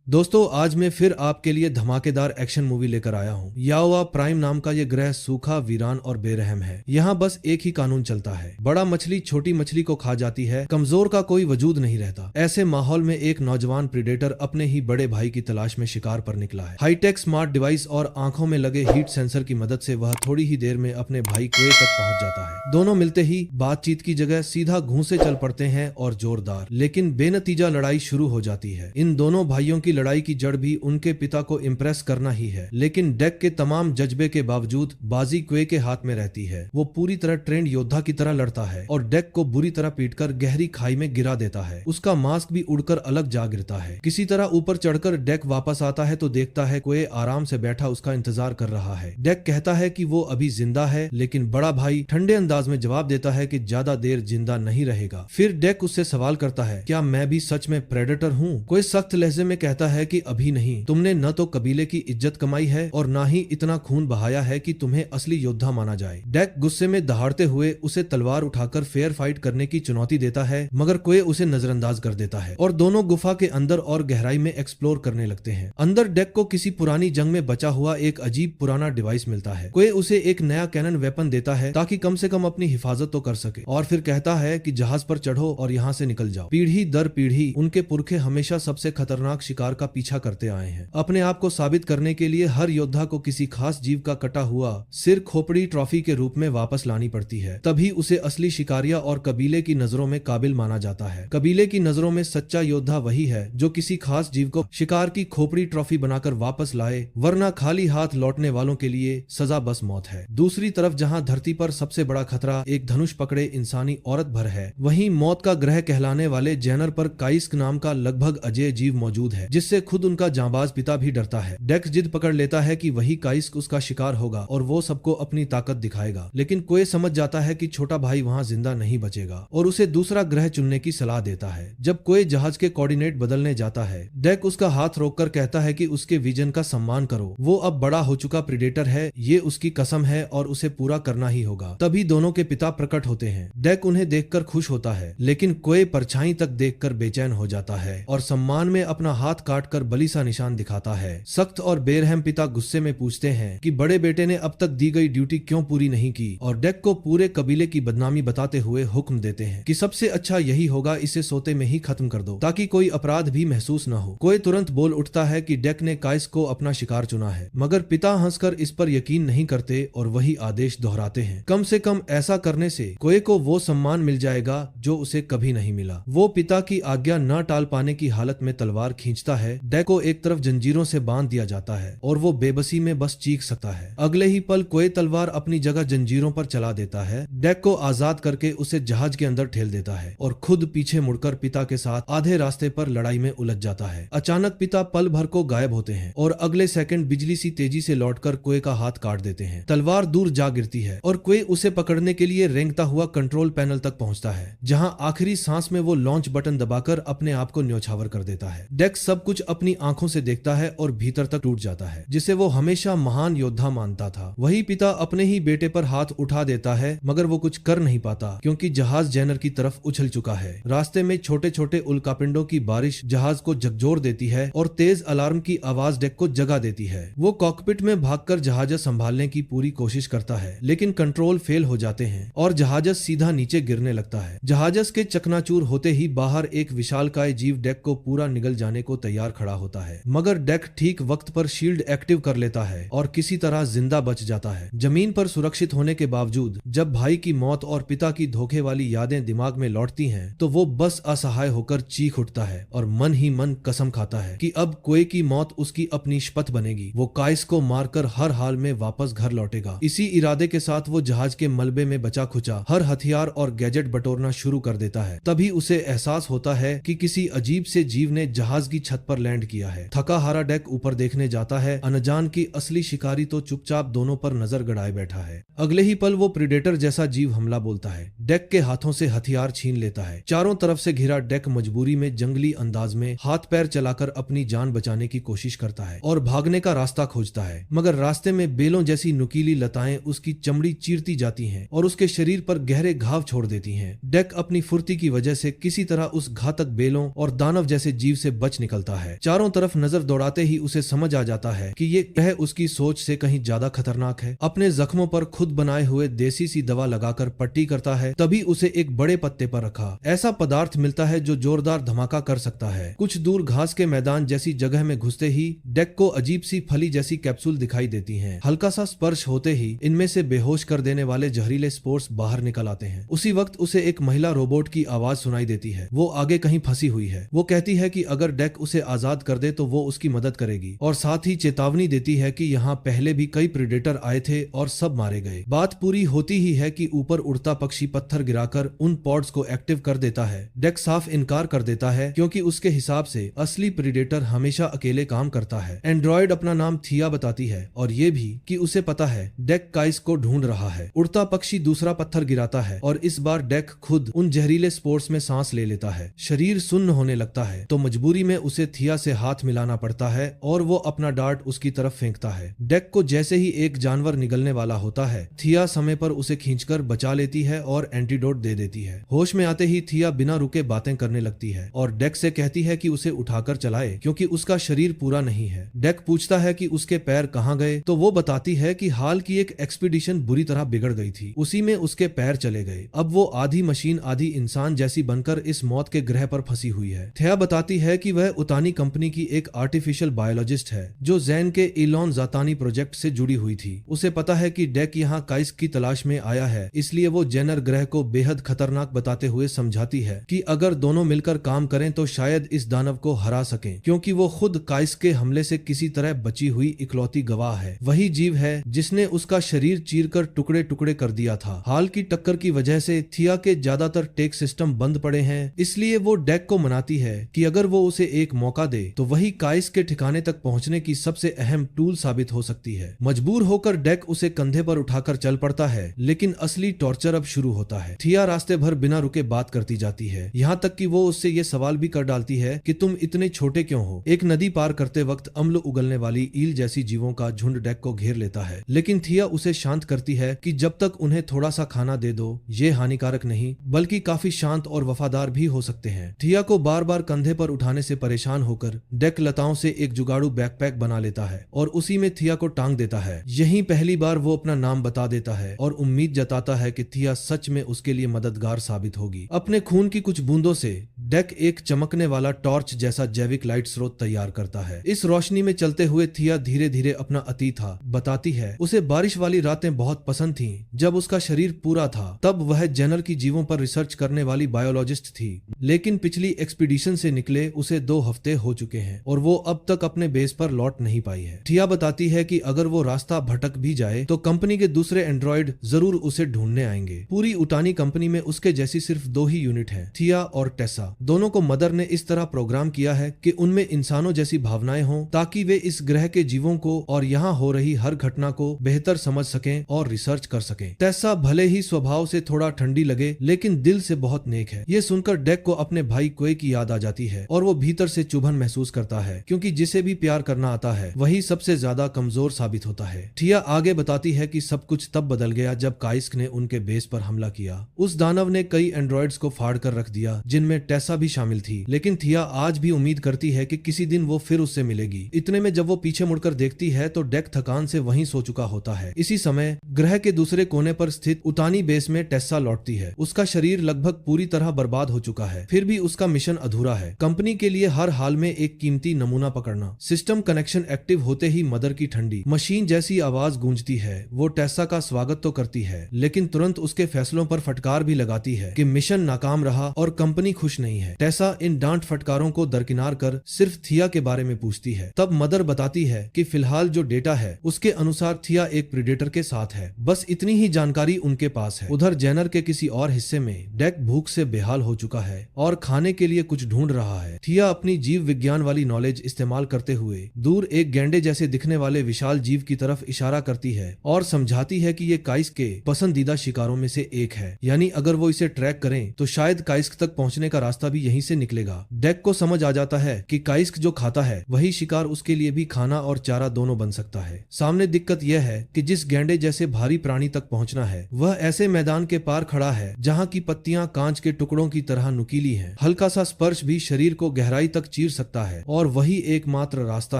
दोस्तों आज मैं फिर आपके लिए धमाकेदार एक्शन मूवी लेकर आया हूँ। याओवा प्राइम नाम का ये ग्रह सूखा, वीरान और बेरहम है। यहाँ बस एक ही कानून चलता है, बड़ा मछली छोटी मछली को खा जाती है, कमजोर का कोई वजूद नहीं रहता। ऐसे माहौल में एक नौजवान प्रीडेटर अपने ही बड़े भाई की तलाश में शिकार पर निकला है। हाईटेक स्मार्ट डिवाइस और आंखों में लगे हीट सेंसर की मदद से वह थोड़ी ही देर में अपने भाई कुए तक पहुंच जाता है। दोनों मिलते ही बातचीत की जगह सीधा घूंसे चल पड़ते हैं और जोरदार लेकिन बेनतीजा लड़ाई शुरू हो जाती है। इन दोनों भाइयों की लड़ाई की जड़ भी उनके पिता को इम्प्रेस करना ही है, लेकिन डेक के तमाम जज्बे के बावजूद बाजी क्वे के हाथ में रहती है। वो पूरी तरह ट्रेंड योद्धा की तरह लड़ता है और डेक को बुरी तरह पीटकर गहरी खाई में गिरा देता है। उसका मास्क भी उड़कर अलग जा गिरता है। किसी तरह ऊपर चढ़कर डेक वापस आता है तो देखता है क्वे आराम से बैठा उसका इंतजार कर रहा है। डेक कहता है कि वो अभी जिंदा है, लेकिन बड़ा भाई ठंडे अंदाज में जवाब देता है कि ज्यादा देर जिंदा नहीं रहेगा। फिर डेक उससे सवाल करता है, क्या मैं भी सच में प्रेडेटर हूँ? कोई सख्त लहजे में कहता है कि अभी नहीं, तुमने न तो कबीले की इज्जत कमाई है और ना ही इतना खून बहाया है कि तुम्हें असली योद्धा माना जाए। डेक गुस्से में दहाड़ते हुए उसे तलवार उठाकर फेयर फाइट करने की चुनौती देता है, मगर कोए उसे नजरअंदाज कर देता है और दोनों गुफा के अंदर और गहराई में एक्सप्लोर करने लगते हैं। अंदर डेक को किसी पुरानी जंग में बचा हुआ एक अजीब पुराना डिवाइस मिलता है। कोए उसे एक नया कैनन वेपन देता है ताकि कम से कम अपनी हिफाजत तो कर सके, और फिर कहता है कि जहाज पर चढ़ो और यहाँ से निकल जाओ। पीढ़ी दर पीढ़ी उनके पुरखे हमेशा सबसे खतरनाक शिकार का पीछा करते आए हैं। अपने आप को साबित करने के लिए हर योद्धा को किसी खास जीव का कटा हुआ सिर खोपड़ी ट्रॉफी के रूप में वापस लानी पड़ती है, तभी उसे असली शिकारिया और कबीले की नजरों में काबिल माना जाता है। कबीले की नजरों में सच्चा योद्धा वही है जो किसी खास जीव को शिकार की खोपड़ी ट्रॉफी बनाकर वापस लाए, वरना खाली हाथ लौटने वालों के लिए सजा बस मौत है। दूसरी तरफ जहां धरती पर सबसे बड़ा खतरा एक धनुष पकड़े इंसानी औरत भर है, वहीं मौत का ग्रह कहलाने वाले जैनर पर काइस्क नाम का लगभग अजेय जीव मौजूद है, जिससे खुद उनका जांबाज पिता भी डरता है। डेक्स जिद पकड़ लेता है कि वही काइस्क उसका शिकार होगा और वो सबको अपनी ताकत दिखाएगा, लेकिन कोए समझ जाता है कि छोटा भाई वहां जिंदा नहीं बचेगा और उसे दूसरा ग्रह चुनने की सलाह देता है। जब कोए जहाज के कोऑर्डिनेट बदलने जाता है, डेक उसका हाथ रोककर कहता है कि उसके विजन का सम्मान करो, वो अब बड़ा हो चुका प्रीडेटर है, ये उसकी कसम है और उसे पूरा करना ही होगा। तभी दोनों के पिता प्रकट होते हैं। डेक उन्हें देखकर खुश होता है, लेकिन कोए परछाई तक देखकर बेचैन हो जाता है और सम्मान में अपना हाथ काटकर बलि सा निशान दिखाता है। सख्त और बेरहम पिता गुस्से में पूछते हैं कि बड़े बेटे ने अब तक दी गई ड्यूटी क्यों पूरी नहीं की, और डेक को पूरे कबीले की बदनामी बताते हुए हुक्म देते हैं कि सबसे अच्छा यही होगा इसे सोते में ही खत्म कर दो, ताकि कोई अपराध भी महसूस न हो। कोई तुरंत बोल उठता है कि डेक ने काइस को अपना शिकार चुना है, मगर पिता हंसकर इस पर यकीन नहीं करते और वही आदेश दोहराते हैं। कम से कम ऐसा करने से कोए को वो सम्मान मिल जाएगा जो उसे कभी नहीं मिला। वो पिता की आज्ञा न टाल पाने की हालत में तलवार खींचता है। डेक को एक तरफ जंजीरों से बांध दिया जाता है और वो बेबसी में बस चीख सकता है। अगले ही पल कोए तलवार अपनी जगह जंजीरों पर चला देता है, डेक को आजाद करके उसे जहाज के अंदर ठेल देता है और खुद पीछे मुड़कर पिता के साथ आधे रास्ते पर लड़ाई में उलझ जाता है। अचानक पिता पल भर को गायब होते हैं और अगले सेकंड बिजली सी तेजी से लौटकर कोए का हाथ काट देते हैं। तलवार दूर जा गिरती है और कोए उसे पकड़ने के लिए रेंगता हुआ कंट्रोल पैनल तक पहुंचता है, जहां आखिरी सांस में वो लॉन्च बटन दबाकर अपने आप को न्योछावर कर देता है। डेक सब कुछ अपनी आंखों से देखता है और भीतर तक टूट जाता है, जिसे वो हमेशा महान योद्धा मानता था। वही पिता अपने ही बेटे पर हाथ उठा देता है, मगर वो कुछ कर नहीं पाता क्योंकि जहाज जैनर की तरफ उछल चुका है। रास्ते में छोटे छोटे उल्कापिंडों की बारिश जहाज को झकझोर देती है और तेज अलार्म की आवाज डेक को जगा देती है। वो कॉकपिट में भागकर जहाज संभालने की पूरी कोशिश करता है, लेकिन कंट्रोल फेल हो जाते हैं और जहाज सीधा नीचे गिरने लगता है। जहाज के चकनाचूर होते ही बाहर एक विशालकाय जीव डेक को पूरा निगल जाने को तैयार खड़ा होता है, मगर डेक ठीक वक्त पर शील्ड एक्टिव कर लेता है और किसी तरह जिंदा बच जाता है। जमीन पर सुरक्षित होने के बावजूद जब भाई की मौत और पिता की धोखे वाली यादें दिमाग में लौटती हैं, तो वो बस असहाय होकर चीख उठता है और मन ही मन कसम खाता है कि अब कोए की मौत उसकी अपनी शपथ बनेगी। वो काइस को मारकर हर हाल में वापस घर लौटेगा। इसी इरादे के साथ वो जहाज के मलबे में बचा खुचा हर हथियार और गैजेट बटोरना शुरू कर देता है। तभी उसे एहसास होता है कि किसी अजीब से जीव ने जहाज की छत पर लैंड किया है। थका हारा डेक ऊपर देखने जाता है। अनजान की असली शिकारी तो चुपचाप दोनों पर नजर गड़ाए बैठा है। अगले ही पल वो प्रीडेटर जैसा जीव हमला बोलता है। डेक के हाथों से हथियार छीन लेता है। चारों तरफ से घिरा डेक मजबूरी में जंगली अंदाज में हाथ पैर चलाकर अपनी जान बचाने की कोशिश करता है और भागने का रास्ता खोजता है, मगर रास्ते में बेलों जैसी नुकीली लताएं उसकी चमड़ी चीरती जाती हैं और उसके शरीर पर गहरे घाव छोड़ देती हैं। डेक अपनी फुर्ती की वजह से किसी तरह उस घातक बेलों और दानव जैसे जीव से बच निकलता देता है। चारों तरफ नजर दौड़ाते ही उसे समझ आ जाता है कि ये ग्रह उसकी सोच से कहीं ज्यादा खतरनाक है। अपने जख्मों पर खुद बनाए हुए देसी सी दवा लगाकर पट्टी करता है, तभी उसे एक बड़े पत्ते पर रखा ऐसा पदार्थ मिलता है जो जोरदार धमाका कर सकता है। कुछ दूर घास के मैदान जैसी जगह में घुसते ही डेक को अजीब सी फली जैसी कैप्सूल दिखाई देती हैं। हल्का सा स्पर्श होते ही इनमें से बेहोश कर देने वाले जहरीले स्पोर्स बाहर निकल आते हैं। उसी वक्त उसे एक महिला रोबोट की आवाज सुनाई देती है। वो आगे कहीं फंसी हुई है। वो कहती है कि अगर डेक उसे आजाद कर दे तो वो उसकी मदद करेगी, और साथ ही चेतावनी देती है कि यहाँ पहले भी कई प्रेडेटर आए थे और सब मारे गए। बात पूरी होती ही है कि ऊपर उड़ता पक्षी पत्थर गिराकर उन पॉड्स को एक्टिव कर देता है। डेक साफ इनकार कर देता है क्योंकि उसके हिसाब से असली प्रेडेटर हमेशा अकेले काम करता है। एंड्रॉयड अपना नाम थिया बताती है और ये भी कि उसे पता है डेक काइस को ढूंढ रहा है। उड़ता पक्षी दूसरा पत्थर गिराता है और इस बार डेक खुद उन जहरीले स्पोर्स में सांस ले लेता है। शरीर सुन्न होने लगता है तो मजबूरी में उसे थिया से हाथ मिलाना पड़ता है और वो अपना डार्ट उसकी तरफ फेंकता है। डेक को जैसे ही एक जानवर निगलने वाला होता है, थिया समय पर उसे खींचकर बचा लेती है और एंटीडोट दे देती है। होश में आते ही थिया बिना रुके बातें करने लगती है और डेक से कहती है कि उसे उठाकर चलाए क्योंकि उसका शरीर पूरा नहीं है। डेक पूछता है कि उसके पैर कहाँ गए तो वो बताती है कि हाल की एक एक्सपीडिशन बुरी तरह बिगड़ गई थी, उसी में उसके पैर चले गए। अब वो आधी मशीन आधी इंसान जैसी बनकर इस मौत के ग्रह पर फंसी हुई है। थिया बताती है कि वह उतानी कंपनी की एक आर्टिफिशियल बायोलॉजिस्ट है जो जैन के इलॉन जातानी प्रोजेक्ट से जुड़ी हुई थी। उसे पता है कि डेक यहाँ काइस की तलाश में आया है, इसलिए वो जेनर ग्रह को बेहद खतरनाक बताते हुए समझाती है कि अगर दोनों मिलकर काम करें तो शायद इस दानव को हरा सकें, क्योंकि वो खुद काइस के हमले से किसी तरह बची हुई इकलौती गवाह है। वही जीव है जिसने उसका शरीर चीरकर टुकड़े टुकड़े कर दिया था। हाल की टक्कर की वजह से थिया के ज्यादातर टेक सिस्टम बंद पड़े हैं, इसलिए वो डेक को मनाती है कि अगर वो उसे एक मौका दे तो वही काइस के ठिकाने तक पहुंचने की सबसे अहम टूल साबित हो सकती है। मजबूर होकर डेक उसे कंधे पर उठाकर चल पड़ता है, लेकिन असली टॉर्चर अब शुरू होता है। थिया रास्ते भर बिना रुके बात करती जाती है, यहाँ तक कि वो उससे ये सवाल भी कर डालती है कि तुम इतने छोटे क्यों हो। एक नदी पार करते वक्त अम्ल उगलने वाली ईल जैसी जीवों का झुंड डेक को घेर लेता है, लेकिन थिया उसे शांत करती है कि जब तक उन्हें थोड़ा सा खाना दे दो, ये हानिकारक नहीं बल्कि काफी शांत और वफादार भी हो सकते हैं। थिया को बार बार कंधे पर उठाने से परेशान होकर डेक लताओं से एक जुगाड़ू बैकपैक बना लेता है और उसी में थिया को टांग देता है। यहीं पहली बार वो अपना नाम बता देता है और उम्मीद जताता है कि थिया सच में उसके लिए मददगार साबित होगी। अपने खून की कुछ बूंदों से डेक एक चमकने वाला टॉर्च जैसा जैविक लाइट स्रोत तैयार करता है। इस रोशनी में चलते हुए थिया धीरे धीरे अपना अतीत बताती है। उसे बारिश वाली रातें बहुत पसंद थीं, जब उसका शरीर पूरा था। तब वह जेनर की जीवों पर रिसर्च करने वाली बायोलॉजिस्ट थी, लेकिन पिछली एक्सपीडिशन से निकले उसे 2 हफ्ते हो चुके हैं और वो अब तक अपने बेस पर लौट नहीं पाई है। थिया बताती है कि अगर वो रास्ता भटक भी जाए तो कंपनी के दूसरे एंड्रॉइड जरूर उसे ढूंढने आएंगे। पूरी उटानी कंपनी में उसके जैसी सिर्फ 2 ही यूनिट है, थिया और टेसा। दोनों को मदर ने इस तरह प्रोग्राम किया है कि उनमें इंसानों जैसी भावनाएं हों, ताकि वे इस ग्रह के जीवों को और यहाँ हो रही हर घटना को बेहतर समझ सकें और रिसर्च कर सकें। टेसा भले ही स्वभाव से थोड़ा ठंडी लगे, लेकिन दिल से बहुत नेक है। ये सुनकर डेक को अपने भाई क्वे की याद आ जाती है और वो भीतर से चुभन महसूस करता है, क्योंकि जिसे भी प्यार करना आता है वही सबसे ज्यादा कमजोर साबित होता है। थिया आगे बताती है कि सब कुछ तब बदल गया जब काइस्क ने उनके बेस पर हमला किया। उस दानव ने कई एंड्रॉइड्स को फाड़ कर रख दिया, जिनमें टेसा भी शामिल थी, लेकिन थिया आज भी उम्मीद करती है कि किसी दिन वो फिर उससे मिलेगी। इतने में जब वो पीछे मुड़कर देखती है तो डेक थकान से वहीं सो चुका होता है। इसी समय ग्रह के दूसरे कोने पर स्थित उतानी बेस में टेसा लौटती है। उसका शरीर लगभग पूरी तरह बर्बाद हो चुका है, फिर भी उसका मिशन अधूरा है। कंपनी के लिए हर हाल में एक कीमती नमूना पकड़ना। सिस्टम कनेक्शन एक्टिव होते ही मदर की ठंडी मशीन जैसी आवाज गूंजती है। वो टेसा का स्वागत तो करती है, लेकिन तुरंत उसके फैसलों पर फटकार भी लगाती है कि मिशन नाकाम रहा और कंपनी खुश नहीं है। टेसा इन डांट फटकारों को दरकिनार कर सिर्फ थिया के बारे में पूछती है। तब मदर बताती है कि फिलहाल जो डेटा है उसके अनुसार थिया एक प्रेडेटर के साथ है, बस इतनी ही जानकारी उनके पास है। उधर जेनर के किसी और हिस्से में डेक भूख से बेहाल हो चुका है और खाने के लिए कुछ ढूंढ रहा है। थिया अपनी जीव विज्ञान वाली नॉलेज इस्तेमाल करते हुए दूर एक गैंडे जैसे दिखने वाले विशाल जीव की तरफ इशारा करती है और समझाती है कि ये काइस्क के पसंदीदा शिकारों में से एक है, यानी अगर वो इसे ट्रैक करें तो शायद काइस्क तक पहुंचने का रास्ता भी यहीं से निकलेगा। डेक को समझ आ जाता है कि काइस्क जो खाता है वही शिकार उसके लिए भी खाना और चारा दोनों बन सकता है। सामने दिक्कत यह है कि जिस गैंडे जैसे भारी प्राणी तक पहुंचना है वह ऐसे मैदान के पार खड़ा है जहां की पत्तियां कांच के टुकड़ों की तरह नुकीली हैं। हल्का सा स्पर्श भी शरीर को गहराई तक चीर चीर सकता है और वही एकमात्र रास्ता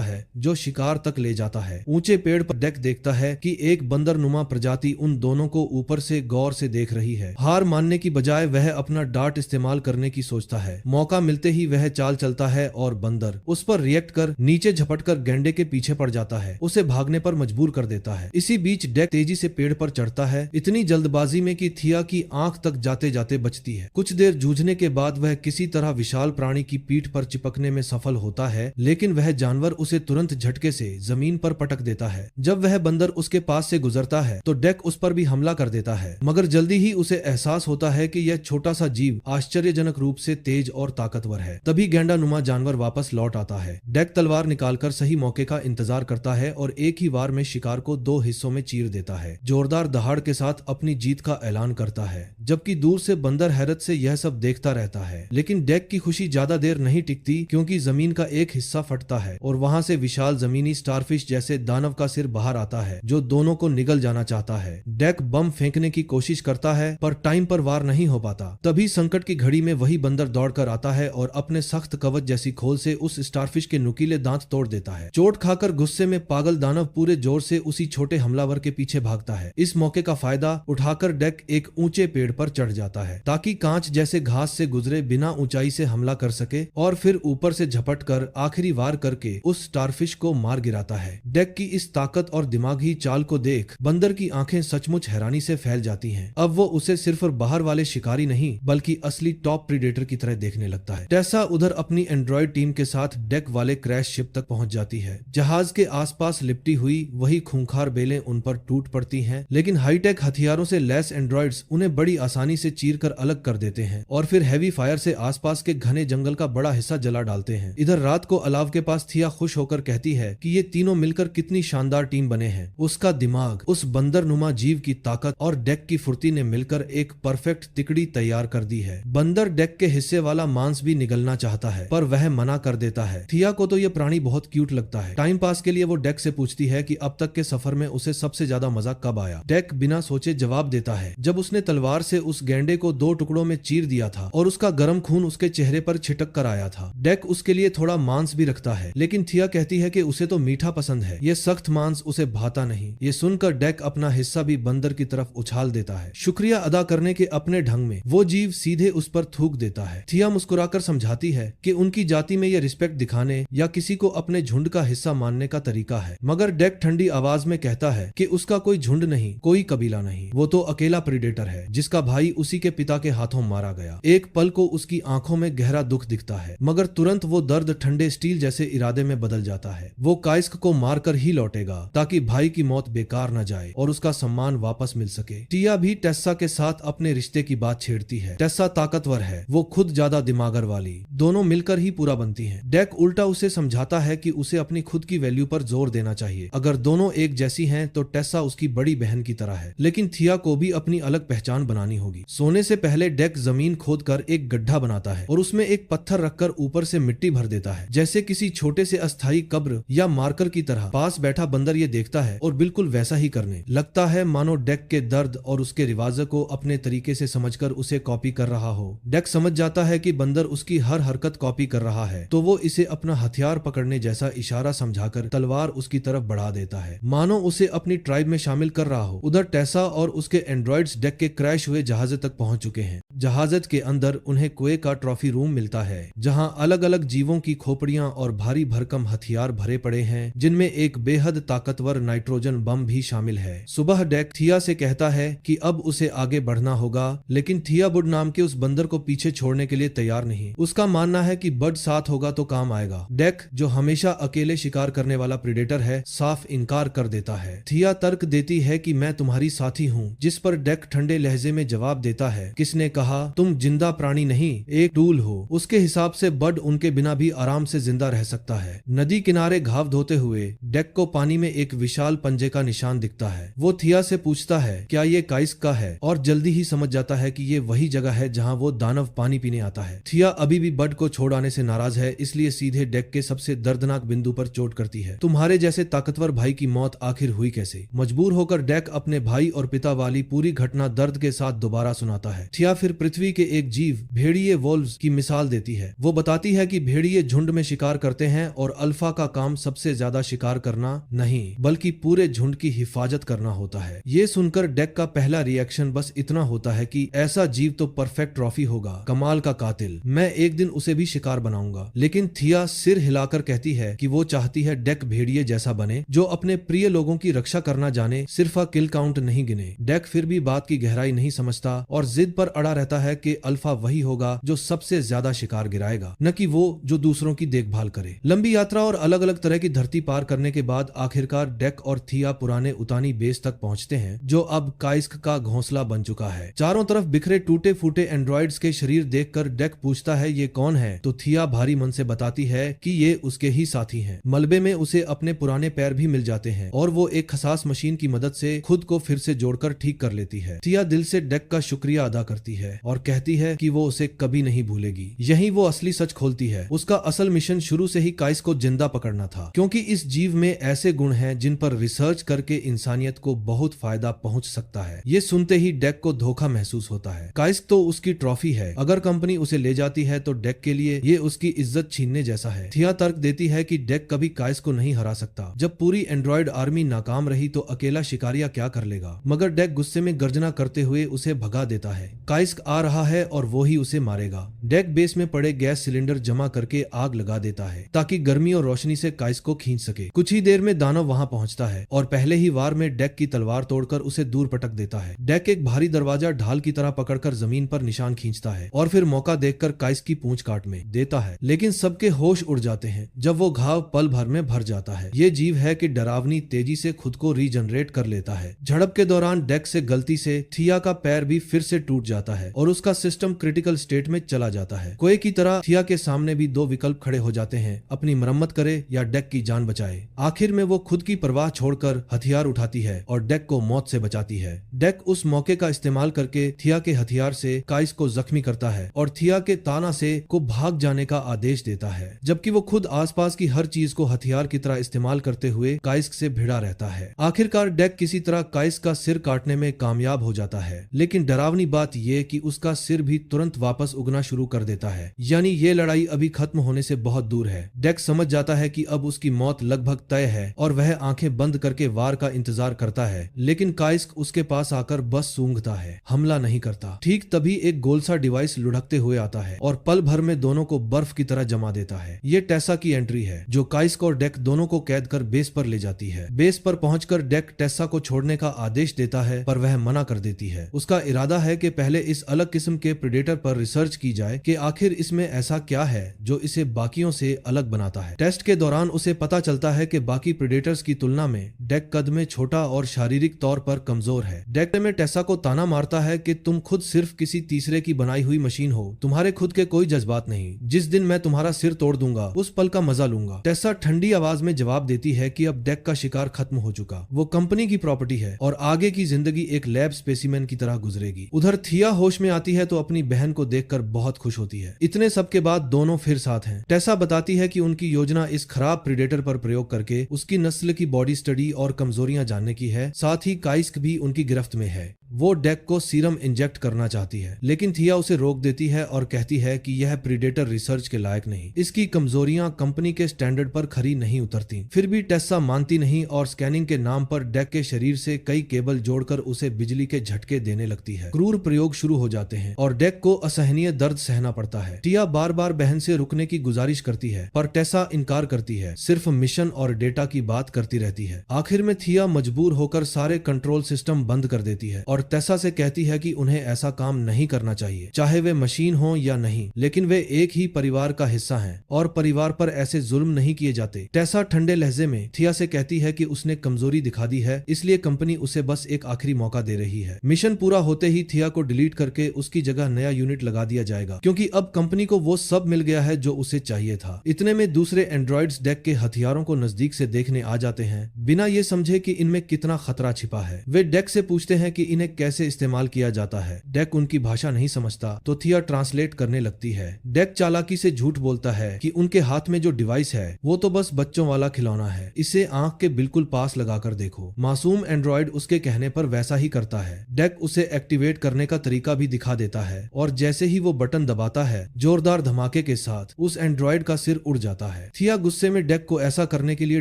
है जो शिकार तक ले जाता है। ऊंचे पेड़ पर डेक देखता है कि एक बंदरनुमा प्रजाति उन दोनों को ऊपर से गौर से देख रही है। हार मानने की बजाय वह अपना डार्ट इस्तेमाल करने की सोचता है। मौका मिलते ही वह चाल चलता है और बंदर उस पर रिएक्ट कर नीचे झपटकर गैंडे के पीछे पड़ जाता है, उसे भागने पर मजबूर कर देता है। इसी बीच डेक तेजी से पेड़ पर चढ़ता है, इतनी जल्दबाजी में कि थिया की आंख तक जाते जाते बचती है। कुछ देर जूझने के बाद वह किसी तरह विशाल प्राणी की पीठ पर चिपकने में सफल होता है, लेकिन वह जानवर उसे तुरंत झटके से जमीन पर पटक देता है। जब वह बंदर उसके पास से गुजरता है तो डेक उस पर भी हमला कर देता है, मगर जल्दी ही उसे एहसास होता है कि यह छोटा सा जीव आश्चर्यजनक रूप से तेज और ताकतवर है। तभी गेंडानुमा जानवर वापस लौट आता है। डेक तलवार निकालकर सही मौके का इंतजार करता है और एक ही वार में शिकार को 2 हिस्सों में चीर देता है। जोरदार दहाड़ के साथ अपनी जीत का ऐलान करता है, जबकि दूर से बंदर हैरत से यह सब देखता रहता है। लेकिन डेक की खुशी ज्यादा देर नहीं टिकती, क्योंकि जमीन का एक हिस्सा फटता है और वहां से विशाल जमीनी स्टारफिश जैसे दानव का सिर बाहर आता है, जो दोनों को निगल जाना चाहता है। डेक बम फेंकने की कोशिश करता है, पर टाइम पर वार नहीं हो पाता। तभी संकट की घड़ी में वही बंदर दौड़कर आता है और अपने सख्त कवच जैसी खोल से उस स्टारफिश के नुकीले दांत तोड़ देता है। चोट खाकर गुस्से में पागल दानव पूरे जोर से उसी छोटे हमलावर के पीछे भागता है। इस मौके का फायदा उठाकर डेक एक ऊंचे पेड़ पर चढ़ जाता है, ताकि कांच जैसे घास से गुजरे बिना ऊंचाई से हमला कर सके, और फिर ऊपर से झपट कर आखिरी वार करके उस स्टारफिश को मार गिराता है। डेक की इस ताकत और दिमागी चाल को देख बंदर की आंखें सचमुच हैरानी से फैल जाती हैं। अब वो उसे सिर्फ बाहर वाले शिकारी नहीं, बल्कि असली टॉप प्रीडेटर की तरह देखने लगता है। टेसा उधर अपनी एंड्रॉइड टीम के साथ डेक वाले क्रैश शिप तक पहुंच जाती है। जहाज के आसपास लिपटी हुई वही खूंखार बेलें उन पर टूट पड़ती हैं, लेकिन हाईटेक हथियारों से लैस एंड्रॉइड्स उन्हें बड़ी आसानी से चीर कर अलग कर देते हैं और फिर हैवी फायर से आसपास के घने जंगल का बड़ा हिस्सा जला डालते हैं। इधर रात को अलाव के पास थिया खुश होकर कहती है कि ये तीनों मिलकर कितनी शानदार टीम बने हैं। उसका दिमाग, उस बंदरनुमा जीव की ताकत और डेक की फुर्ती ने मिलकर एक परफेक्ट तिकड़ी तैयार कर दी है। बंदर डेक के हिस्से वाला मांस भी निगलना चाहता है, पर वह मना कर देता है। थिया को तो ये प्राणी बहुत क्यूट लगता है। टाइम पास के लिए वो डेक से पूछती है कि अब तक के सफर में उसे सबसे ज्यादा मजा कब आया। डेक बिना सोचे जवाब देता है, जब उसने तलवार से उस गैंडे को 2 टुकड़ों में चीर दिया था और उसका गर्म खून उसके चेहरे पर छिटक कर आया था। डेक उसके लिए थोड़ा मांस भी रखता है, लेकिन थिया कहती है कि उसे तो मीठा पसंद है, ये सख्त मांस उसे भाता नहीं। ये सुनकर डेक अपना हिस्सा भी बंदर की तरफ उछाल देता है। शुक्रिया अदा करने के अपने ढंग में वो जीव सीधे उस पर थूक देता है। थिया मुस्कुराकर समझाती है कि उनकी जाति में यह रिस्पेक्ट दिखाने या किसी को अपने झुंड का हिस्सा मानने का तरीका है, मगर डेक ठंडी आवाज में कहता है कि उसका कोई झुंड नहीं, कोई कबीला नहीं, वो तो अकेला प्रीडेटर है जिसका भाई उसी के पिता के हाथों मारा गया। एक पल को उसकी आंखों में गहरा दुख दिखता है, मगर तुरंत वो दर्द ठंडे स्टील जैसे इरादे में बदल जाता है। वो काइस्क को मारकर ही लौटेगा ताकि भाई की मौत बेकार न जाए और उसका सम्मान वापस मिल सके। टिया भी टेस्सा के साथ अपने रिश्ते की बात छेड़ती है। टेस्सा ताकतवर है, वो खुद ज्यादा दिमागर वाली, दोनों मिलकर ही पूरा बनती हैं। डेक उल्टा उसे समझाता है कि उसे अपनी खुद की वैल्यू पर जोर देना चाहिए। अगर दोनों एक जैसी हैं तो टेस्सा उसकी बड़ी बहन की तरह है, लेकिन थिया को भी अपनी अलग पहचान बनानी होगी। सोने से पहले डेक जमीन खोदकर एक गड्ढा बनाता है और उसमें एक पत्थर रखकर ऊपर से मिट्टी भर देता है, जैसे किसी छोटे से अस्थायी कब्र या मार्कर की तरह। पास बैठा बंदर ये देखता है और बिल्कुल वैसा ही करने लगता है, मानो डेक के दर्द और उसके रिवाजों को अपने तरीके से समझकर उसे कॉपी कर रहा हो। डेक समझ जाता है कि बंदर उसकी हर हरकत कॉपी कर रहा है, तो वो इसे अपना हथियार पकड़ने जैसा इशारा समझाकर तलवार उसकी तरफ बढ़ा देता है, मानो उसे अपनी ट्राइब में शामिल कर रहा हो। उधर टेसा और उसके एंड्रॉइड्स डेक के क्रैश हुए जहाज तक पहुंच चुके हैं। जहाज के अंदर उन्हें कुएं का ट्रॉफी रूम मिलता है, जहां अलग अलग जीवों की खोपड़ियां और भारी भरकम हथियार भरे पड़े हैं, जिनमें एक बेहद ताकतवर नाइट्रोजन बम भी शामिल है। सुबह डेक थिया से कहता है कि अब उसे आगे बढ़ना होगा, लेकिन थिया बुड नाम के उस बंदर को पीछे छोड़ने के लिए तैयार नहीं। उसका मानना है कि बड साथ होगा तो काम आएगा। डेक, जो हमेशा अकेले शिकार करने वाला प्रीडेटर है, साफ इनकार कर देता है। थिया तर्क देती है कि मैं तुम्हारी साथी हूँ, जिस पर डेक ठंडे लहजे में जवाब देता है, किसने कहा? तुम जिंदा प्राणी नहीं, एक टूल हो। उसके हिसाब से बड उनके बिना भी आराम से जिंदा रह सकता है। नदी किनारे घाव धोते हुए डेक को पानी में एक विशाल पंजे का निशान दिखता है। वो थिया से पूछता है क्या ये काइस्क का है, और जल्दी ही समझ जाता है कि ये वही जगह है जहाँ वो दानव पानी पीने आता है। थिया अभी भी बड को छोड़ आने से नाराज है, इसलिए सीधे डेक के सबसे दर्दनाक बिंदु पर चोट करती है। तुम्हारे जैसे ताकतवर भाई की मौत आखिर हुई कैसे? मजबूर होकर डेक अपने भाई और पिता वाली पूरी घटना दर्द के साथ दोबारा सुनाता है। थिया फिर पृथ्वी के एक जीव, भेड़िए वोल्व्स की मिसाल देती है। वो बताती है कि भेड़िए झुंड में शिकार करते हैं और अल्फा का काम सबसे ज्यादा शिकार करना नहीं बल्कि पूरे झुंड की हिफाजत करना होता है। ये सुनकर डेक का पहला रिएक्शन बस इतना होता है कि ऐसा जीव तो परफेक्ट ट्रॉफी होगा, कमाल का कातिल, मैं एक दिन उसे भी शिकार बनाऊंगा। लेकिन थिया सिर हिलाकर कहती है कि वो चाहती है डेक भेड़िए जैसा बने जो अपने प्रिय लोगों की रक्षा करना जाने, सिर्फ किल काउंट नहीं गिने। डेक फिर भी बात की गहराई नहीं समझता और जिद पर अड़ा रहता है कि अल्फा वही होगा जो सबसे ज्यादा शिकार गिराएगा, न कि वो जो दूसरों की देखभाल करे। लंबी यात्रा और अलग अलग तरह की धरती पार करने के बाद आखिरकार डेक और थिया पुराने उतानी बेस तक पहुंचते हैं जो अब काइस्क का घोंसला बन चुका है। चारों तरफ बिखरे टूटे फूटे एंड्रॉइड्स के शरीर देखकर डेक पूछता है ये कौन है, तो थिया भारी मन से बताती है कि ये उसके ही साथी हैं। मलबे में उसे अपने पुराने पैर भी मिल जाते हैं और वो एक खसास मशीन की मदद से खुद को फिर से जोड़कर ठीक कर लेती है। थिया दिल से डेक का शुक्रिया अदा करती है और कहती है कि वो उसे कभी नहीं भूलेगी। यही वो असली सच खोलती है। उसका असल मिशन शुरू से ही काइस को जिंदा पकड़ना था, क्योंकि इस जीव में ऐसे गुण हैं जिन पर रिसर्च करके इंसानियत को बहुत फायदा पहुंच सकता है। ये सुनते ही डेक को धोखा महसूस होता है। काइस तो उसकी ट्रॉफी है, अगर कंपनी उसे ले जाती है तो डेक के लिए ये उसकी इज्जत छीनने जैसा है। थिया तर्क देती है कि डेक कभी काइस को नहीं हरा सकता। जब पूरी एंड्रॉइड आर्मी नाकाम रही तो अकेला शिकारिया क्या कर लेगा। मगर डेक गुस्से में गर्जना करते हुए उसे भगा देता है। काइस आ रहा है और वो ही उसे मारेगा। डेक बेस में पड़े गैस सिलेंडर जमा करके आग लगा देता है ताकि गर्मी और रोशनी से काइस को खींच सके। कुछ ही देर में दानव वहां पहुंचता है और पहले ही वार में डेक की तलवार तोड़कर उसे दूर पटक देता है। डेक एक भारी दरवाजा ढाल की तरह पकड़कर जमीन पर निशान खींचता है और फिर मौका देखकर काइस की पूंछ काट में देता है। लेकिन सबके होश उड़ जाते हैं जब वो घाव पल भर में भर जाता है। ये जीव है कि डरावनी तेजी से खुद को रीजनरेट कर लेता है। झड़प के दौरान डेक से गलती से थिया का पैर भी फिर से टूट जाता है और उसका सिस्टम क्रिटिकल स्टेट में चला जाता है। कोई की तरह थिया के सामने भी दो विकल्प खड़े हो जाते हैं, अपनी मरम्मत करे या डेक की जान बचाए। आखिर में वो खुद की परवाह छोड़कर हथियार उठाती है और डेक को मौत से बचाती है। डेक उस मौके का इस्तेमाल करके थिया के हथियार से काइस को जख्मी करता है और थिया के ताना से को भाग जाने का आदेश देता है, जबकि वो खुद आसपास की हर चीज को हथियार की तरह इस्तेमाल करते हुए काइस से भिड़ा रहता है। आखिरकार डेक किसी तरह काइस का सिर काटने में कामयाब हो जाता है, लेकिन डरावनी बात यह कि उसका सिर भी तुरंत वापस उगना शुरू कर देता है। यानी ये लड़ाई अभी खत्म होने से बहुत दूर है। डेक समझ जाता है कि अब उसकी मौत लगभग तय है और वह आंखें बंद करके वार का इंतजार करता है, लेकिन काइस उसके पास आकर बस सूंघता है, हमला नहीं करता। ठीक तभी एक गोलसा डिवाइस लुढ़कते हुए आता है और पल भर में दोनों को बर्फ की तरह जमा देता है। ये टेसा की एंट्री है जो काइस और डेक दोनों को कैद कर बेस पर ले जाती है। बेस पर पहुंचकर डेक टेसा को छोड़ने का आदेश देता है पर वह मना कर देती है। उसका इरादा है कि पहले इस अलग किस्म के प्रेडेटर पर रिसर्च की जाए कि आखिर इसमें ऐसा क्या है जो इसे बाकियों से अलग बनाता है। टेस्ट के दौरान उसे पता चलता है कि बाकी प्रेडेटर्स की तुलना में डेक कद में छोटा और शारीरिक तौर पर कमजोर है। डेक में टेसा को ताना मारता है कि तुम खुद सिर्फ किसी तीसरे की बनाई हुई मशीन हो, तुम्हारे खुद के कोई जज्बात नहीं। जिस दिन मैं तुम्हारा सिर तोड़ दूंगा उस पल का मजा लूंगा। टेसा ठंडी आवाज में जवाब देती है कि अब डेक का शिकार खत्म हो चुका, वो कंपनी की प्रॉपर्टी है और आगे की जिंदगी एक लैब स्पेसिमेन की तरह गुजरेगी। उधर थिया होश में आती है तो अपनी बहन को देखकर बहुत खुश होती है। इतने सब के बाद दोनों फिर साथ हैं। टेसा बताती है कि उनकी योजना इस खराब प्रेडेटर पर प्रयोग करके उसकी नस्ल की बॉडी स्टडी और कमजोरियां जानने की है। साथ ही काइस्क भी उनकी गिरफ्त में है। वो डेक को सीरम इंजेक्ट करना चाहती है, लेकिन थिया उसे रोक देती है और कहती है कि यह प्रीडेटर रिसर्च के लायक नहीं, इसकी कमजोरियां कंपनी के स्टैंडर्ड पर खरी नहीं उतरती। फिर भी टेसा मानती नहीं और स्कैनिंग के नाम पर डेक के शरीर से कई केबल जोड़कर उसे बिजली के झटके देने लगती है। क्रूर प्रयोग शुरू हो जाते हैं और डेक को असहनीय दर्द सहना पड़ता है। टिया बार बार बहन से रुकने की गुजारिश करती है पर टेसा इनकार करती है, सिर्फ मिशन और डेटा की बात करती रहती है। आखिर में थिया मजबूर होकर सारे कंट्रोल सिस्टम बंद कर देती है और टेसा से कहती है कि उन्हें ऐसा काम नहीं करना चाहिए, चाहे वे मशीन हो या नहीं, लेकिन वे एक ही परिवार का हिस्सा हैं और परिवार पर ऐसे जुल्म नहीं किए जाते। टेसा ठंडे लहजे में थिया से कहती है कि उसने कमजोरी दिखा दी है, इसलिए कंपनी उसे बस एक आखिरी मौका दे रही है। मिशन पूरा होते ही थिया को डिलीट करके उसकी जगह नया यूनिट लगा दिया जाएगा, क्योंकि अब कंपनी को वो सब मिल गया है जो उसे चाहिए था। इतने में दूसरे एंड्रॉइड्स डेक के हथियारों को नजदीक से देखने आ जाते हैं, बिना ये समझे कि इनमें कितना खतरा छिपा है। वे डेक से पूछते हैं कि इन्हें कैसे इस्तेमाल किया जाता है। डेक उनकी भाषा नहीं समझता तो थिया ट्रांसलेट करने लगती है। डेक चालाकी से झूठ बोलता है कि उनके हाथ में जो डिवाइस है वो तो बस बच्चों वाला खिलौना है, इसे आंख के बिल्कुल पास लगाकर देखो। मासूम एंड्रॉइड उसके कहने पर वैसा ही करता है। डेक उसे एक्टिवेट करने का तरीका भी दिखा देता है और जैसे ही वो बटन दबाता है जोरदार धमाके के साथ उस एंड्रॉइड का सिर उड़ जाता है। थिया गुस्से में डेक को ऐसा करने के लिए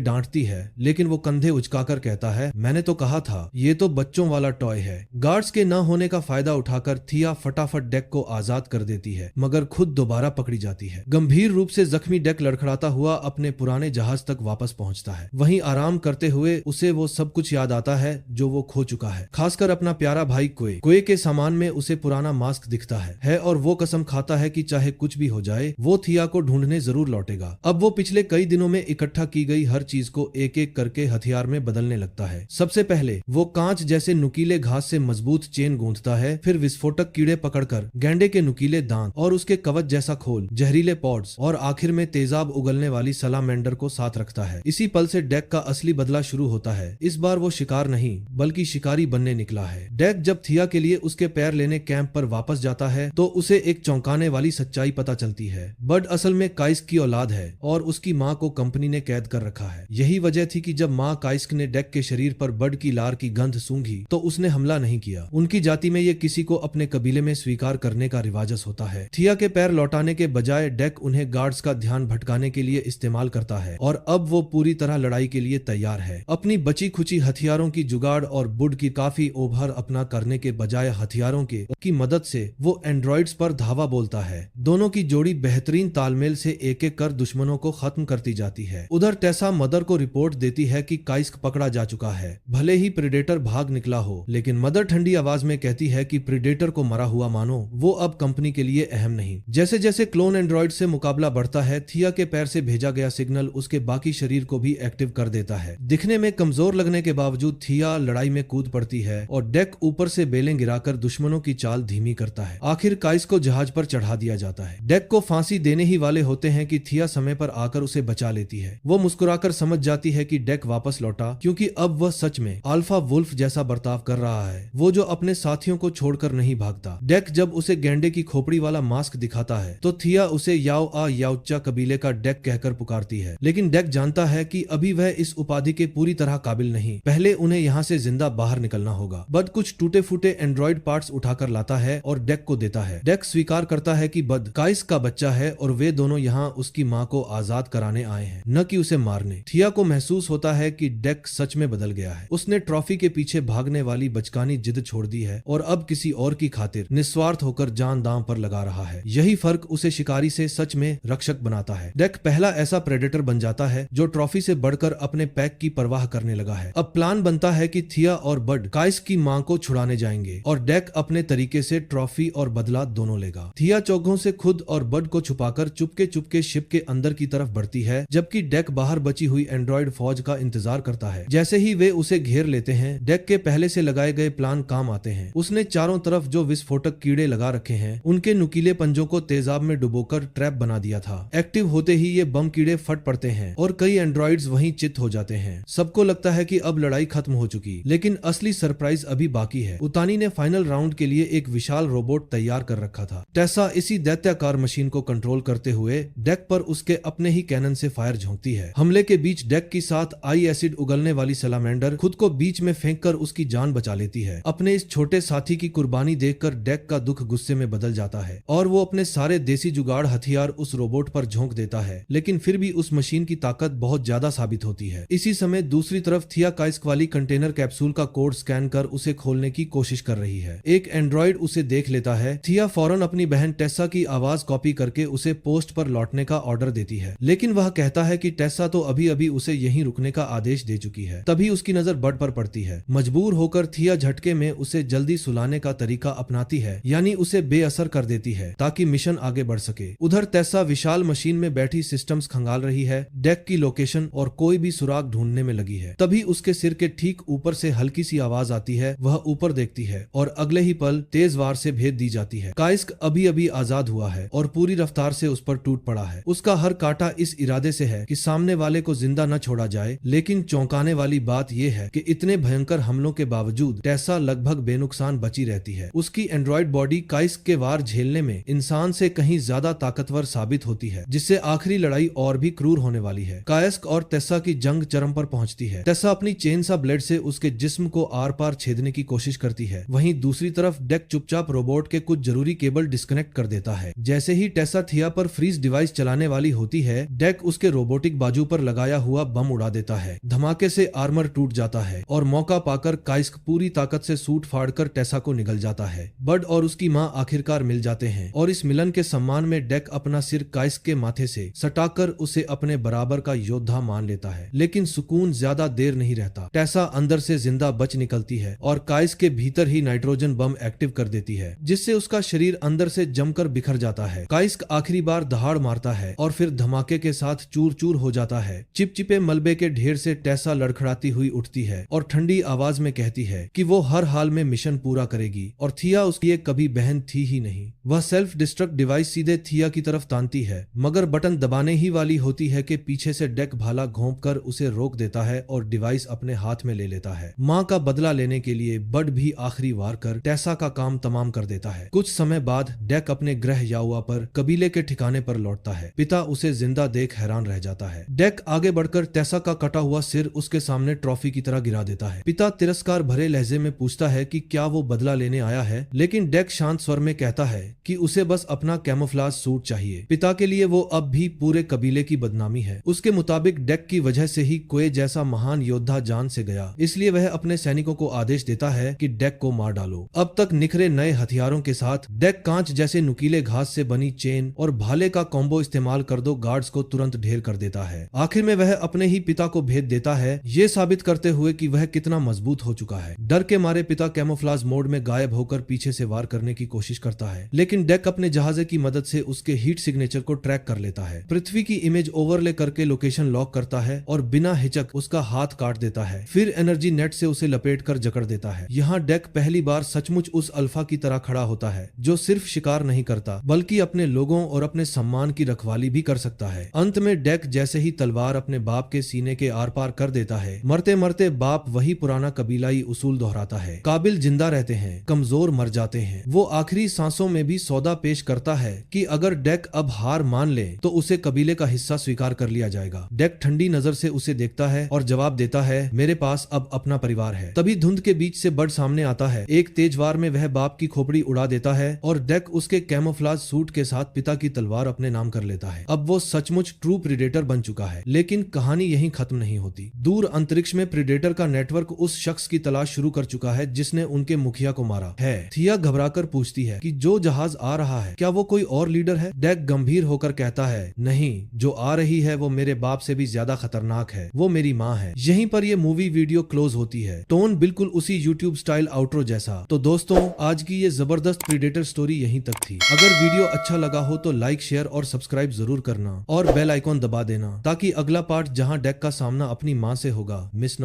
डांटती है, लेकिन वो कंधे उचकाकर कहता है, मैंने तो कहा था ये तो बच्चों वाला टॉय है। गार्ड्स के न होने का फायदा उठाकर थिया फटाफट डेक को आजाद कर देती है, मगर खुद दोबारा पकड़ी जाती है। गंभीर रूप से जख्मी डेक लड़खड़ाता हुआ अपने पुराने जहाज तक वापस पहुंचता है। वहीं आराम करते हुए उसे वो सब कुछ याद आता है जो वो खो चुका है, खासकर अपना प्यारा भाई कोए। कोए के सामान में उसे पुराना मास्क दिखता है और वो कसम खाता है कि चाहे कुछ भी हो जाए वो थिया को ढूंढने जरूर लौटेगा। अब वो पिछले कई दिनों में इकट्ठा की गई हर चीज को एक एक करके हथियार में बदलने लगता है। सबसे पहले वो कांच जैसे नुकीले घास से मजबूत चेन गूंथता है, फिर विस्फोटक कीड़े पकड़कर गैंडे के नुकीले दांत और उसके कवच जैसा खोल, जहरीले पॉड्स और आखिर में तेजाब उगलने वाली सलामेंडर को साथ रखता है। इसी पल से डेक का असली बदला शुरू होता है। इस बार वो शिकार नहीं बल्कि शिकारी बनने निकला है। डेक जब थिया के लिए उसके पैर लेने कैंप पर वापस जाता है तो उसे एक चौंकाने वाली सच्चाई पता चलती है। बड असल में काइस्क की औलाद है और उसकी माँ को कंपनी ने कैद कर रखा है। यही वजह थी कि जब माँ काइस्क ने डेक के शरीर पर बड की लार की गंध सूंघी तो उसने हमला नहीं किया। उनकी जाति में ये किसी को अपने कबीले में स्वीकार करने का रिवाजस होता है। थिया के पैर लौटाने के बजाय डेक उन्हें गार्ड्स का ध्यान भटकाने के लिए इस्तेमाल करता है और अब वो पूरी तरह लड़ाई के लिए तैयार है। अपनी बची खुची हथियारों की जुगाड़ और बुड की काफी ओभर अपना करने के बजाय हथियारों की मदद से वो एंड्रॉइड्स पर धावा बोलता है। दोनों की जोड़ी बेहतरीन तालमेल से एक एक कर दुश्मनों को खत्म करती जाती है। उधर टेसा मदर को रिपोर्ट देती है कि काइस्क पकड़ा जा चुका है। भले ही प्रेडेटर भाग निकला हो, लेकिन मदर ठंडी आवाज में कहती है कि प्रेडेटर को मरा हुआ मानो, वो अब कंपनी के लिए अहम नहीं। जैसे जैसे क्लोन एंड्रॉइड से मुकाबला बढ़ता है, थिया के पैर से भेजा गया सिग्नल उसके बाकी शरीर को भी एक्टिव कर देता है। दिखने में कमजोर लगने के बावजूद थिया लड़ाई में कूद पड़ती है और डेक ऊपर से बेलें गिराकर दुश्मनों की चाल धीमी करता है। आखिर काइस्क को जहाज पर चढ़ा दिया जाता है। डेक को फांसी देने ही वाले होते हैं कि थिया समय पर आकर उसे बचा लेती है। वो मुस्कुराकर समझ जाती है कि डेक वापस लौटा, क्योंकि अब वह सच में अल्फा वुल्फ जैसा बर्ताव कर रहा है, वो जो अपने साथियों को छोड़कर नहीं भागता। डेक जब उसे गेंडे की खोपड़ी वाला मास्क दिखाता है तो थिया उसे याओ आ याउचा कबीले का डेक कहकर पुकारती है, लेकिन डेक जानता है कि अभी वह इस उपाधि के पूरी तरह काबिल नहीं। पहले उन्हें यहाँ से जिंदा बाहर निकलना होगा। बद कुछ टूटे फूटे एंड्रॉइड पार्ट्स उठाकर लाता है और डेक को देता है। डेक स्वीकार करता है कि बद काइस्क का बच्चा है और वे दोनों यहाँ उसकी माँ को आजाद कराने आए हैं, न कि उसे मारने। थिया को महसूस होता है कि डेक सच में बदल गया है। उसने ट्रॉफी के पीछे भागने वाली बचकानी जिद छोड़ दी है और अब किसी और की खातिर निस्वार्थ होकर जान दांव पर लगा रहा है। यही फर्क उसे शिकारी से सच में रक्षक बनाता है। डेक पहला ऐसा प्रेडेटर बन जाता है जो ट्रॉफी से बढ़कर अपने पैक की परवाह करने लगा है। अब प्लान बनता है कि थिया और बड काइस्क की मां को छुड़ाने जाएंगे और डेक अपने तरीके से ट्रॉफी और बदला दोनों लेगा। थिया चौघों से खुद और बड को छुपाकर चुपके चुपके शिप के अंदर की तरफ बढ़ती है, जबकि डेक बाहर बची हुई एंड्रॉइड फौज का इंतजार करता है। जैसे ही वे उसे घेर लेते हैं, डेक के पहले से लगाए गए प्लान काम आते हैं। उसने चारों तरफ जो विस्फोटक कीड़े लगा रखे हैं उनके नुकीले पंजों को तेजाब में डुबोकर ट्रैप बना दिया था। एक्टिव होते ही ये बम कीड़े फट पड़ते हैं और कई एंड्रॉइड्स वहीं चित हो जाते हैं। सबको लगता है कि अब लड़ाई खत्म हो चुकी, लेकिन असली सरप्राइज अभी बाकी है। उतानी ने फाइनल राउंड के लिए एक विशाल रोबोट तैयार कर रखा था। टेसा इसी दैत्याकार मशीन को कंट्रोल करते हुए डेक पर उसके अपने ही कैनन से फायर झोंकती है। हमले के बीच डेक के साथ आई एसिड उगलने वाली सलामेंडर खुद को बीच में फेंककर उसकी जान बचा लेती है। अपने इस छोटे साथी की कुर्बानी देखकर डेक का दुख गुस्से में बदल जाता है और वो अपने सारे देसी जुगाड़ हथियार उस रोबोट पर झोंक देता है, लेकिन फिर भी उस मशीन की ताकत बहुत ज्यादा साबित होती है। इसी समय दूसरी तरफ थिया काइस्क वाली कंटेनर कैप्सूल का कोड स्कैन कर उसे खोलने की कोशिश कर रही है। एक एंड्रॉइड उसे देख लेता है। थिया फौरन अपनी बहन टेसा की आवाज कॉपी करके उसे पोस्ट पर लौटने का ऑर्डर देती है, लेकिन वह कहता है कि टेसा तो अभी अभी उसे यहीं रुकने का आदेश दे चुकी है। तभी उसकी नजर बड पर पड़ती है। मजबूर होकर थिया झटके में उसे जल्दी सुलाने का तरीका अपनाती है, यानी उसे बेअसर कर देती है ताकि मिशन आगे बढ़ सके। उधर टेसा विशाल मशीन में बैठी सिस्टम्स खंगाल रही है, डेक की लोकेशन और कोई भी सुराग ढूंढने में लगी है। तभी उसके सिर के ठीक ऊपर से हल्की सी आवाज आती है। वह ऊपर देखती है और अगले ही पल तेज वार से भेद दी जाती है। काइस्क अभी अभी आजाद हुआ है और पूरी रफ्तार से उस पर टूट पड़ा है। उसका हर काटा इस इरादे से है कि सामने वाले को जिंदा न छोड़ा जाए, लेकिन चौंकाने वाली बात यह है कि इतने भयंकर हमलों के बावजूद टेसा टेसा लगभग बेनुकसान बची रहती है। उसकी एंड्रॉइड बॉडी काइस्क के वार झेलने में इंसान से कहीं ज्यादा ताकतवर साबित होती है, जिससे आखिरी लड़ाई और भी क्रूर होने वाली है। काइस्क और टेसा की जंग चरम पर पहुंचती है। टेसा अपनी चेनसा ब्लेड से उसके जिस्म को आर पार छेदने की कोशिश करती है। वहीं दूसरी तरफ डेक चुपचाप रोबोट के कुछ जरूरी केबल डिस्कनेक्ट कर देता है। जैसे ही टेसा थिया पर फ्रीज डिवाइस चलाने वाली होती है, डेक उसके रोबोटिक बाजू पर लगाया हुआ बम उड़ा देता है। धमाके से आर्मर टूट जाता है और मौका पाकर काइस्क पूरी ताकत से सूट फाड़कर टेसा को निगल जाता है। बड और उसकी मां आखिरकार मिल जाते हैं और इस मिलन के सम्मान में डेक अपना सिर काइस्क के माथे से सटाकर उसे अपने बराबर का योद्धा मान लेता है। लेकिन सुकून ज्यादा देर नहीं रहता। टेसा अंदर से जिंदा बच निकलती है और काइस्क के भीतर ही नाइट्रोजन बम एक्टिव कर देती है, जिससे उसका शरीर अंदर से जमकर बिखर जाता है। काइस्क आखिरी बार दहाड़ मारता है और फिर धमाके के साथ चूर चूर हो जाता है। चिपचिपे मलबे के ढेर से टेसा लड़खड़ाती हुई उठती है और ठंडी आवाज में कहती है कि वो हर हाल में मिशन पूरा करेगी और थिया उसकी एक कभी बहन थी ही नहीं। वह सेल्फ डिस्ट्रक्ट डिवाइस सीधे थिया की तरफ तानती है, मगर बटन दबाने ही वाली होती है कि पीछे से डेक भाला घोंपकर उसे रोक देता है और डिवाइस अपने हाथ में ले लेता है। मां का बदला लेने के लिए बड भी आखिरी वार कर टेसा का काम तमाम कर देता है। कुछ समय बाद डेक अपने ग्रह याहुआ पर कबीले के ठिकाने पर लौटता है। पिता उसे जिंदा देख हैरान रह जाता है। डेक आगे बढ़कर टेसा का कटा हुआ सिर उसके सामने ट्रॉफी की तरह गिरा देता है। पिता तिरस्कार भरे लहजे में पूछता है कि क्या वो बदला लेने आया है, लेकिन डेक शांत स्वर में कहता है कि उसे बस अपना कैमोफ्लाज सूट चाहिए। पिता के लिए वो अब भी पूरे कबीले की बदनामी है। उसके मुताबिक डेक की वजह से ही कोए जैसा महान योद्धा जान से गया, इसलिए वह अपने सैनिकों को आदेश देता है कि डेक को मार डालो। अब तक निखरे नए हथियारों के साथ डेक कांच जैसे नुकीले घास से बनी चेन और भाले का कॉम्बो इस्तेमाल कर दो गार्ड्स को तुरंत ढेर कर देता है। आखिर में वह अपने ही पिता को भेद देता है, ये साबित करते हुए कि वह कितना मजबूत हो चुका है। डर के मारे पिता कैमोफ्लाज मोड में गायब होकर पीछे से वार करने की कोशिश करता है, लेकिन डेक अपने जहाजे की मदद से उसके हीट सिग्नेचर को ट्रैक कर लेता है। पृथ्वी की इमेज ओवरले करके लोकेशन लॉक करता है और बिना हिचक उसका हाथ काट देता है। फिर एनर्जी नेट से उसे लपेट कर जकड़ देता है। यहाँ डेक पहली बार सचमुच उस अल्फा की तरह खड़ा होता है, जो सिर्फ शिकार नहीं करता बल्कि अपने लोगों और अपने सम्मान की रखवाली भी कर सकता है। अंत में डेक जैसे ही तलवार अपने बाप के सीने के आर पार कर देता है, मरते मरते बाप वही पुराना कबीलाई उसूल दोहराता है। काबिल जिंदा रहते हैं, कमजोर मर जाते हैं। वो आखिरी सांसों में भी सौदा पेश करता है कि अगर डेक अब हार मान ले तो उसे कबीले का हिस्सा स्वीकार कर लिया जाएगा। डेक ठंडी नजर से उसे देखता है और जवाब देता है, मेरे पास अब अपना परिवार है। तभी धुंध के बीच से बड सामने आता है। एक तेज वार में वह बाप की खोपड़ी उड़ा देता है और डेक उसके कैमोफ्लाज सूट के साथ पिता की तलवार अपने नाम कर लेता है। अब वो सचमुच ट्रू प्रीडेटर बन चुका है। लेकिन कहानी यहीं खत्म नहीं होती। दूर अंतरिक्ष में प्रीडेटर का नेटवर्क उस शख्स की तलाश शुरू कर चुका है जिसने उनके मुखिया को मारा है। थिया घबराकर पूछती है कि जो जहाज आ रहा है क्या वो कोई और लीडर है? डेक गंभीर होकर कहता है, नहीं, जो आ रही है वो मेरे बाप से भी ज्यादा खतरनाक है। वो मेरी माँ है। यहीं पर ये मूवी वीडियो क्लोज होती है। टोन बिल्कुल उसी यूट्यूब स्टाइल आउट्रो जैसा। तो दोस्तों, आज की ये जबरदस्त प्रीडेटर स्टोरी यहीं तक थी। अगर वीडियो अच्छा लगा हो तो लाइक, शेयर और सब्सक्राइब जरूर करना और बेल आइकॉन दबा देना, ताकि अगला पार्ट जहां डेक का सामना अपनी माँ से होगा मिस